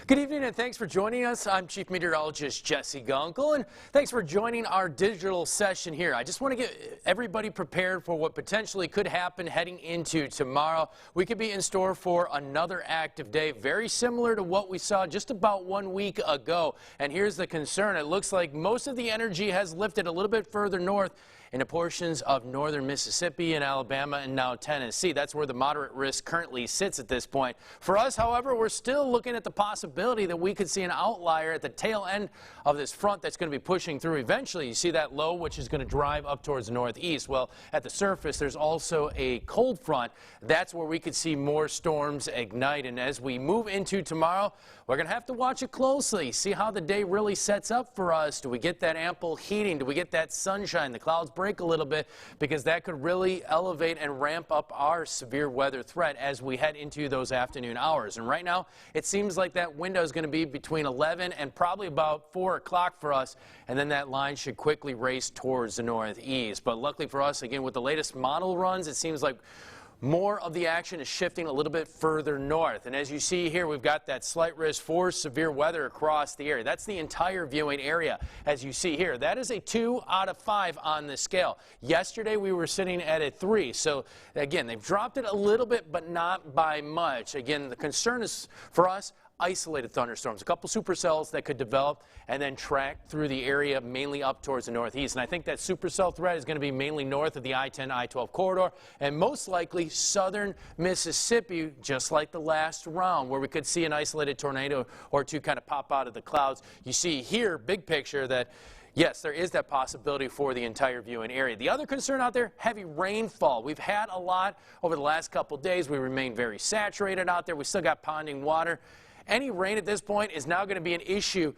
Good evening and thanks for joining us. I'm Chief Meteorologist Jesse Gunkel, and thanks for joining our digital session here. I just want to get everybody prepared for what potentially could happen heading into tomorrow. We could be in store for another active day, very similar to what we saw just about 1 week ago. And here's the concern. It looks like most of the energy has lifted a little bit further north into portions of northern Mississippi and Alabama and now Tennessee. That's where the moderate risk currently sits at this point. For us, however, we're still looking at the possibility that we could see an outlier at the tail end of this front that's going to be pushing through eventually. You see that low, which is going to drive up towards the northeast. Well, at the surface, there's also a cold front. That's where we could see more storms ignite. And as we move into tomorrow, we're going to have to watch it closely, see how the day really sets up for us. Do we get that ample heating? Do we get that sunshine? The clouds break a little bit, because that could really elevate and ramp up our severe weather threat as we head into those afternoon hours. And right now, it seems like that window is going to be between 11 and probably about 4 o'clock for us, and then that line should quickly race towards the northeast. But luckily for us, again, with the latest model runs, it seems like more of the action is shifting a little bit further north. And as you see here, we've got that slight risk for severe weather across the area. That's the entire viewing area. As you see here, that is a 2 out of 5 on the scale. Yesterday, we were sitting at a 3. So again, they've dropped it a little bit, but not by much. Again, the concern is for us, isolated thunderstorms, a couple supercells that could develop and then track through the area mainly up towards the northeast. And I think that supercell threat is going to be mainly north of the I-10, I-12 corridor and most likely southern Mississippi, just like the last round, where we could see an isolated tornado or two kind of pop out of the clouds. You see here, big picture, that yes, there is that possibility for the entire viewing area. The other concern out there, heavy rainfall. We've had a lot over the last couple days. We remain very saturated out there. We still got ponding water. Any rain at this point is now going to be an issue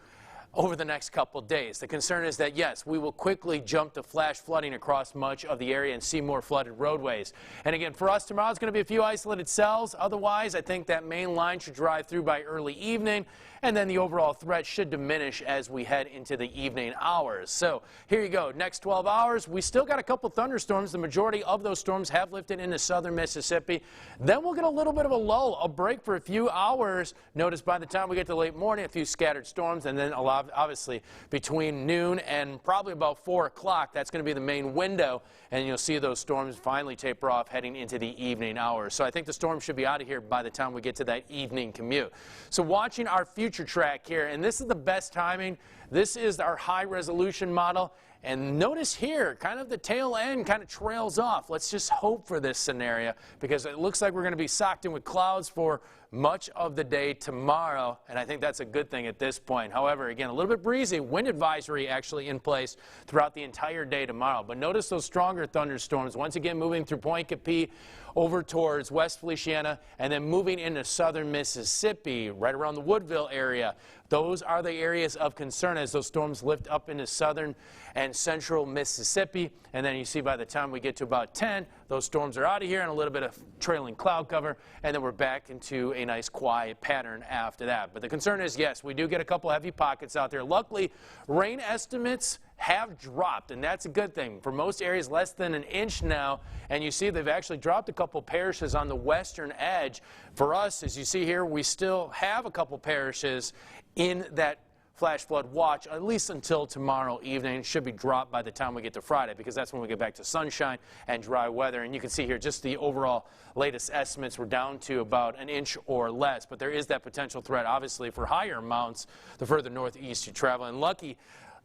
over the next couple days. The concern is that, yes, we will quickly jump to flash flooding across much of the area and see more flooded roadways. And again, for us tomorrow, it's going to be a few isolated cells. Otherwise, I think that main line should drive through by early evening, and then the overall threat should diminish as we head into the evening hours. So here you go. Next 12 hours, we still got a couple thunderstorms. The majority of those storms have lifted into southern Mississippi. Then we'll get a little bit of a lull, a break for a few hours. Notice by the time we get to late morning, a few scattered storms, and then a lot, obviously between noon and probably about 4 o'clock, that's going to be the main window, and you'll see those storms finally taper off heading into the evening hours. So I think the storm should be out of here by the time we get to that evening commute. So watching our future track here, and this is the best timing. This is our high resolution model. And notice here, kind of the tail end kind of trails off. Let's just hope for this scenario, because it looks like we're going to be socked in with clouds for much of the day tomorrow, and I think that's a good thing at this point. However, again, a little bit breezy. Wind advisory actually in place throughout the entire day tomorrow. But notice those stronger thunderstorms, once again moving through Point Capee over towards West Feliciana, and then moving into southern Mississippi, right around the Woodville area. Those are the areas of concern as those storms lift up into southern and central Mississippi. And then you see by the time we get to about 10, those storms are out of here and a little bit of trailing cloud cover, and then we're back into a nice quiet pattern after that. But the concern is, yes, we do get a couple heavy pockets out there. Luckily, rain estimates have dropped, and that's a good thing. For most areas, less than an inch now, and you see they've actually dropped a couple parishes on the western edge. For us, as you see here, we still have a couple parishes in that flash flood watch, at least until tomorrow evening. It should be dropped by the time we get to Friday, because that's when we get back to sunshine and dry weather. And you can see here just the overall latest estimates were down to about an inch or less. But there is that potential threat, obviously, for higher amounts the further northeast you travel. And lucky,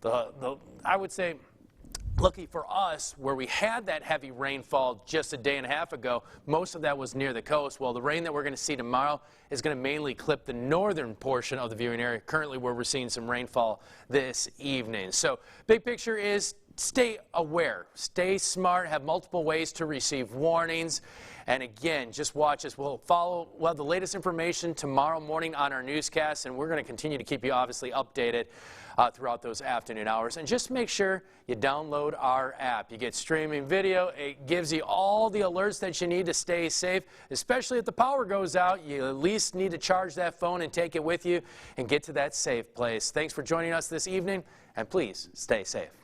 I would say, lucky for us, where we had that heavy rainfall just a day and a half ago, most of that was near the coast. Well, the rain that we're going to see tomorrow is going to mainly clip the northern portion of the viewing area, currently where we're seeing some rainfall this evening. So big picture is stay aware, stay smart, have multiple ways to receive warnings. And again, just watch us. We'll have the latest information tomorrow morning on our newscast, and we're going to continue to keep you obviously updated throughout those afternoon hours. And just make sure you download our app. You get streaming video. It gives you all the alerts that you need to stay safe, especially if the power goes out. You at least need to charge that phone and take it with you and get to that safe place. Thanks for joining us this evening, and please stay safe.